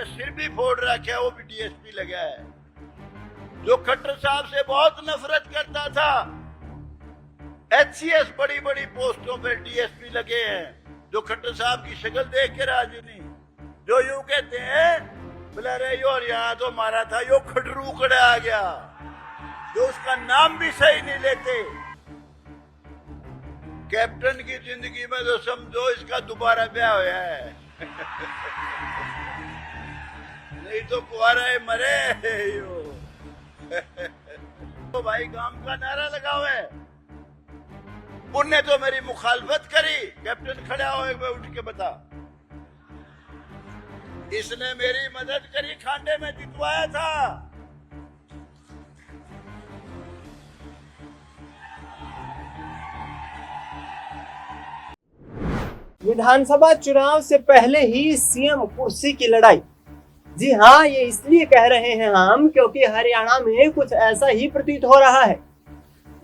ने सिर भी फोड़ रखा है, वो भी डीएसपी लगा है। जो खट्टर साहब से बहुत नफरत करता था, एचसीएस बड़ी बड़ी पोस्टों पर डीएसपी लगे हैं। जो खट्टर साहब की शक्ल देख के राजी नहीं, जो यूं कहते हैं बोला रे और यहाँ तो मारा था, यो खटरू कड़ा आ गया, जो उसका नाम भी सही नहीं लेते। कैप्टन की जिंदगी में तो समझो इसका दोबारा ब्याह होया है नहीं तो कुआरा है मरे यो तो भाई गांव का नारा लगा हुआ है। उनने तो मेरी मुखालफत करी, कैप्टन खड़ा होए मैं उठ के बता। इसने मेरी मदद करी, खांडे में जितवाया था। विधानसभा चुनाव से पहले ही सीएम कुर्सी की लड़ाई। जी हाँ, ये इसलिए कह रहे हैं हम क्योंकि हरियाणा में कुछ ऐसा ही प्रतीत हो रहा है।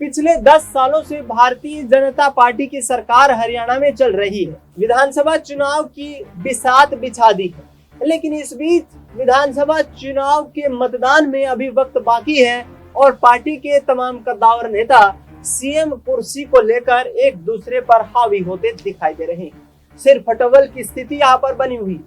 पिछले 10 सालों से भारतीय जनता पार्टी की सरकार हरियाणा में चल रही है। विधानसभा चुनाव की बिसात बिछा दी है, लेकिन इस बीच विधानसभा चुनाव के मतदान में अभी वक्त बाकी है और पार्टी के तमाम कद्दावर नेता सीएम कुर्सी को लेकर एक दूसरे पर हावी होते दिखाई दे रहे हैं। सिर्फ फटोवल की स्थिति यहाँ पर बनी हुई,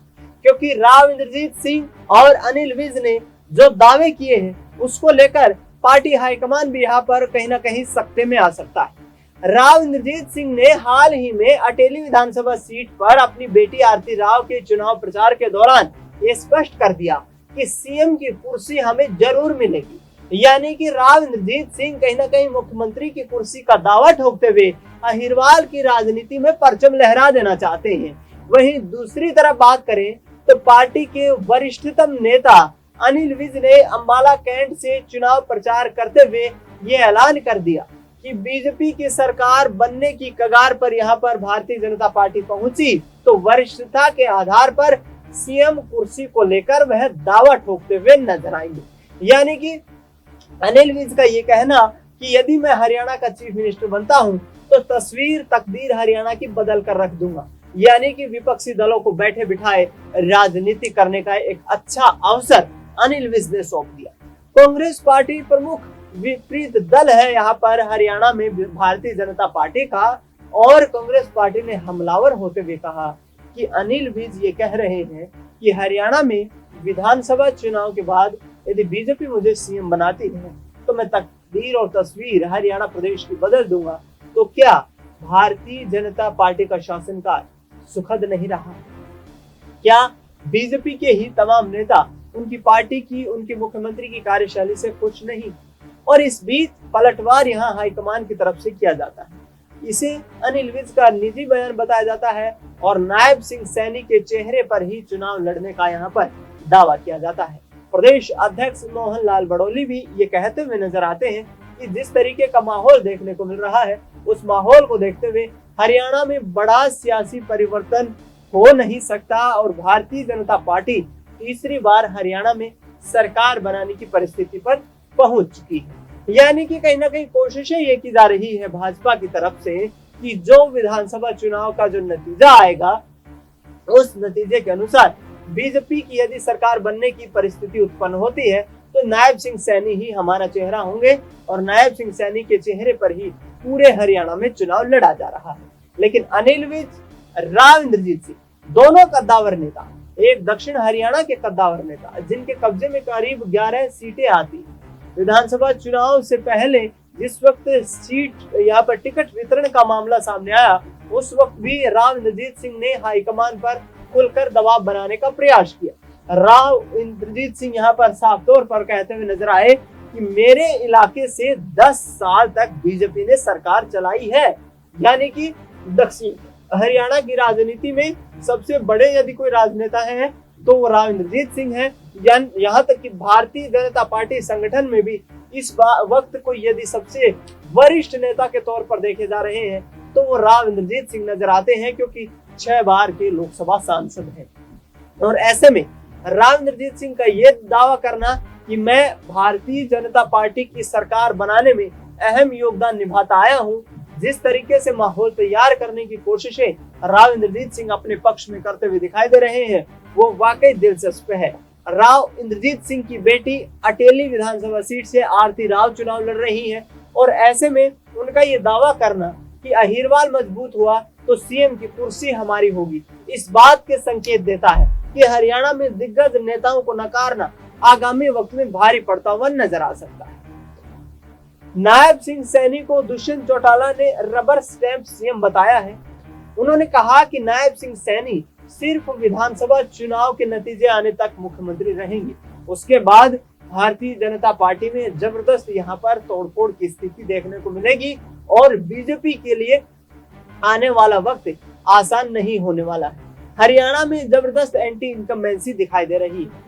क्योंकि राव इंद्रजीत सिंह और अनिल विज ने जो दावे किए हैं उसको लेकर पार्टी हाईकमान भी यहाँ पर कहीं ना कहीं सकते में आ सकता है। राव इंद्रजीत सिंह ने हाल ही में अटेली विधानसभा सीट पर अपनी बेटी आरती राव के चुनाव प्रचार के दौरान ये स्पष्ट कर दिया कि सीएम की कुर्सी हमें जरूर मिलेगी। यानी कि राव इंद्रजीत सिंह कहीं ना कहीं मुख्यमंत्री की कुर्सी का दावा ठोकते हुए अहिरवाल की राजनीति में परचम लहरा देना चाहते हैं। वहीं दूसरी तरफ बात करें तो पार्टी के वरिष्ठतम नेता अनिल विज ने अंबाला कैंट से चुनाव प्रचार करते हुए ये ऐलान कर दिया कि बीजेपी की सरकार बनने की कगार पर यहाँ पर भारतीय जनता पार्टी पहुंची तो वरिष्ठता के आधार पर सीएम कुर्सी को लेकर वह दावा ठोकते हुए नजर आएंगे। यानी कि अनिल विज का ये कहना कि यदि मैं हरियाणा का चीफ मिनिस्टर बनता हूं तो तकदीर हरियाणा की बदल कर रख दूंगा। यानी कि विपक्षी दलों को बैठे बिठाए राजनीति करने का एक अच्छा अवसर अनिल विज ने सौंप दिया। कांग्रेस पार्टी प्रमुख विपरीत दल है यहाँ पर हरियाणा में भारतीय जनता पार्टी का, और कांग्रेस पार्टी ने हमलावर होते हुए कहा कि अनिल विज ये कह रहे हैं कि हरियाणा में विधानसभा चुनाव के बाद यदि बीजेपी मुझे सीएम बनाती है तो मैं तकदीर और तस्वीर हरियाणा प्रदेश की बदल दूंगा। तो क्या भारतीय जनता पार्टी का शासनकाल सुखद नहीं रहा? क्या बीजेपी के ही तमाम नेता उनकी पार्टी की, उनके मुख्यमंत्री की कार्यशैली से खुश नहीं? और इस बीच पलटवार यहाँ हाईकमान की तरफ से किया जाता है। इसे अनिल विज का निजी बयान बताया जाता है और नायब सिंह सैनी के चेहरे पर ही चुनाव लड़ने का यहाँ पर दावा किया जाता है। प्रदेश अध्यक्ष मोहन लाल बड़ौली भी ये कहते हुए नजर आते हैं कि जिस तरीके का माहौल देखने को मिल रहा है उस माहौल को देखते हुए हरियाणा में बड़ा सियासी परिवर्तन हो नहीं सकता और भारतीय जनता पार्टी तीसरी बार हरियाणा में सरकार बनाने की परिस्थिति पर पहुंच चुकी है। यानी कि कहीं ना कहीं कोशिशें ये की जा रही है भाजपा की तरफ से कि जो विधानसभा चुनाव का जो नतीजा आएगा उस नतीजे के अनुसार बीजेपी की यदि सरकार बनने की परिस्थिति उत्पन्न होती है तो नायब सिंह सैनी ही हमारा चेहरा होंगे और नायब सिंह सैनी के चेहरे पर ही पूरे हरियाणा में चुनाव लड़ा जा रहा है। लेकिन अनिल विज, राव इंद्रजीत सिंह दोनों कद्दावर नेता, एक दक्षिण हरियाणा के कद्दावर नेता जिनके कब्जे में करीब 11 सीटें आती, विधानसभा चुनाव से पहले जिस वक्त सीट यहाँ पर टिकट वितरण का मामला सामने आया उस वक्त भी राव इंद्रजीत सिंह ने हाईकमान पर खुलकर दबाव बनाने का प्रयास किया। राव इंद्रजीत सिंह यहाँ पर साफ तौर पर कहते हुए नजर आए कि मेरे इलाके से 10 साल तक बीजेपी ने सरकार चलाई है। यानी कि दक्षिण हरियाणा की राजनीति में सबसे बड़े यदि कोई राजनेता है तो वो राव इंद्रजीत सिंह है। यहाँ तक कि भारतीय जनता पार्टी संगठन में भी इस वक्त को यदि सबसे वरिष्ठ नेता के तौर पर देखे जा रहे हैं तो वो राव इंद्रजीत सिंह नजर आते हैं, क्योंकि 6 बार के लोकसभा सांसद हैं। और ऐसे में राव इंद्रजीत सिंह का ये दावा करना कि मैं भारतीय जनता पार्टी की सरकार बनाने में अहम योगदान निभाता आया हूं, जिस तरीके से माहौल तैयार करने की कोशिशें राव इंद्रजीत सिंह अपने पक्ष में करते हुए दिखाई दे रहे हैं वो वाकई दिलचस्प है। राव इंद्रजीत सिंह की बेटी अटेली विधानसभा सीट से आरती राव चुनाव लड़ रही हैं और ऐसे में उनका ये दावा करना कि अहिरवाल मजबूत हुआ तो सीएम की कुर्सी हमारी होगी, इस बात के संकेत देता है कि हरियाणा में दिग्गज नेताओं को नकारना आगामी वक्त में भारी पड़ता हुआ नजर आ सकता है। नायब सिंह सैनी को दुष्यंत चौटाला ने रबर स्टैंप सीएम बताया है। उन्होंने कहा कि नायब सिंह सैनी सिर्फ विधानसभा चुनाव के नतीजे आने तक मुख्यमंत्री रहेंगे, उसके बाद भारतीय जनता पार्टी में जबरदस्त यहाँ पर तोड़फोड़ की स्थिति देखने को मिलेगी और बीजेपी के लिए आने वाला वक्त आसान नहीं होने वाला है। हरियाणा में जबरदस्त एंटी इनकम्बेंसी दिखाई दे रही है।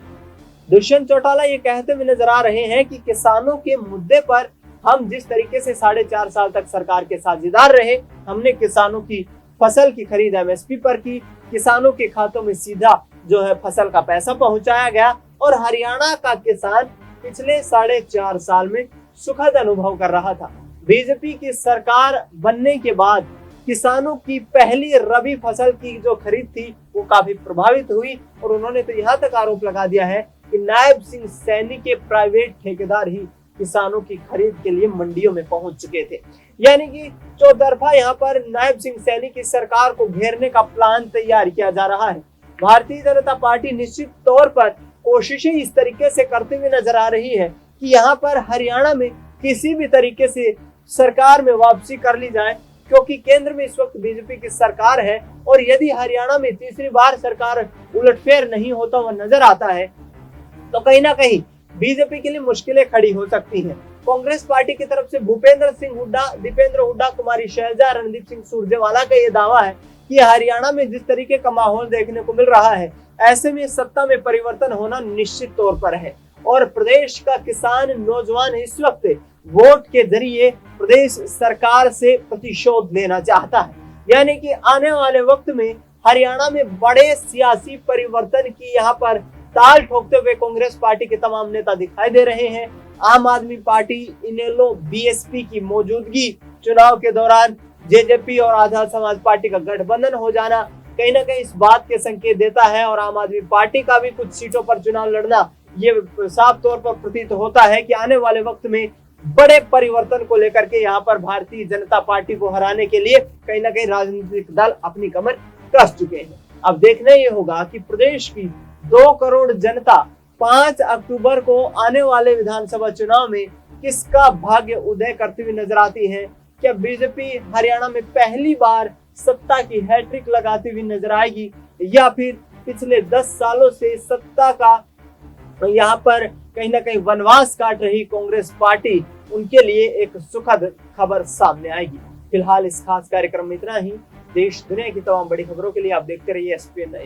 दुष्यंत चौटाला ये कहते हुए नजर आ रहे हैं कि किसानों के मुद्दे पर हम जिस तरीके से 4.5 साल तक सरकार के साझेदार रहे, हमने किसानों की फसल की खरीद एमएसपी पर की, किसानों के खातों में सीधा जो है फसल का पैसा पहुंचाया गया और हरियाणा का किसान पिछले 4.5 साल में सुखद अनुभव कर रहा था। बीजेपी की सरकार बनने के बाद किसानों की पहली रबी फसल की जो खरीद थी वो काफी प्रभावित हुई और उन्होंने तो यहाँ तक आरोप लगा दिया है कि नायब सिंह सैनी के प्राइवेट ठेकेदार ही किसानों की खरीद के लिए मंडियों में पहुंच चुके थे। यानी कि चौतरफा यहाँ पर नायब सिंह सैनी की सरकार को घेरने का प्लान तैयार किया जा रहा है। भारतीय जनता पार्टी निश्चित तौर पर कोशिशें इस तरीके से करते हुए नजर आ रही है कि यहाँ पर हरियाणा में किसी भी तरीके से सरकार में वापसी कर ली जाए, क्योंकि केंद्र में इस वक्त बीजेपी की सरकार है और यदि हरियाणा में तीसरी बार सरकार उलटफेर नहीं होता हुआ नजर आता है तो कहीं ना कहीं बीजेपी के लिए मुश्किलें खड़ी हो सकती हैं। कांग्रेस पार्टी की तरफ से भूपेंद्र सिंह हुड्डा, दीपेंद्र हुड्डा, कुमारी शैलजा, रणदीप सिंह सुरजेवाला का ये दावा है कि हरियाणा में जिस तरीके का माहौल देखने को मिल रहा है, ऐसे में सत्ता में परिवर्तन होना निश्चित तौर पर है और प्रदेश का किसान नौजवान इस वक्त वोट के जरिए प्रदेश सरकार से प्रतिशोध लेना चाहता है। यानी कि आने वाले वक्त में हरियाणा में बड़े सियासी परिवर्तन की यहाँ पर ताल ठोकते हुए कांग्रेस पार्टी के तमाम नेता दिखाई दे रहे हैं। आम आदमी पार्टी, इनेलो, बीएसपी की मौजूदगी, चुनाव के दौरान जेजेपी और आजाद समाज पार्टी का गठबंधन हो जाना कहीं ना कहीं इस बात के संकेत देता है और आम आदमी पार्टी का भी कुछ सीटों पर चुनाव लड़ना ये साफ तौर पर प्रतीत होता है कि आने वाले वक्त में बड़े परिवर्तन को लेकर के यहाँ पर भारतीय जनता पार्टी को हराने के लिए कहीं ना कहीं राजनीतिक दल अपनी कमर कस चुके हैं। अब देखना ये होगा कि प्रदेश की 2 करोड़ जनता 5 अक्टूबर को आने वाले विधानसभा चुनाव में किसका भाग्य उदय करती हुई नजर आती है। क्या बीजेपी हरियाणा में पहली बार सत्ता की हैट्रिक लगाती हुई नजर आएगी या फिर पिछले 10 सालों से सत्ता का यहाँ पर कहीं ना कहीं वनवास काट रही कांग्रेस पार्टी, उनके लिए एक सुखद खबर सामने आएगी। फिलहाल इस खास कार्यक्रम में इतना ही। देश दुनिया की तमाम बड़ी खबरों के लिए आप देखते रहिए SPN9।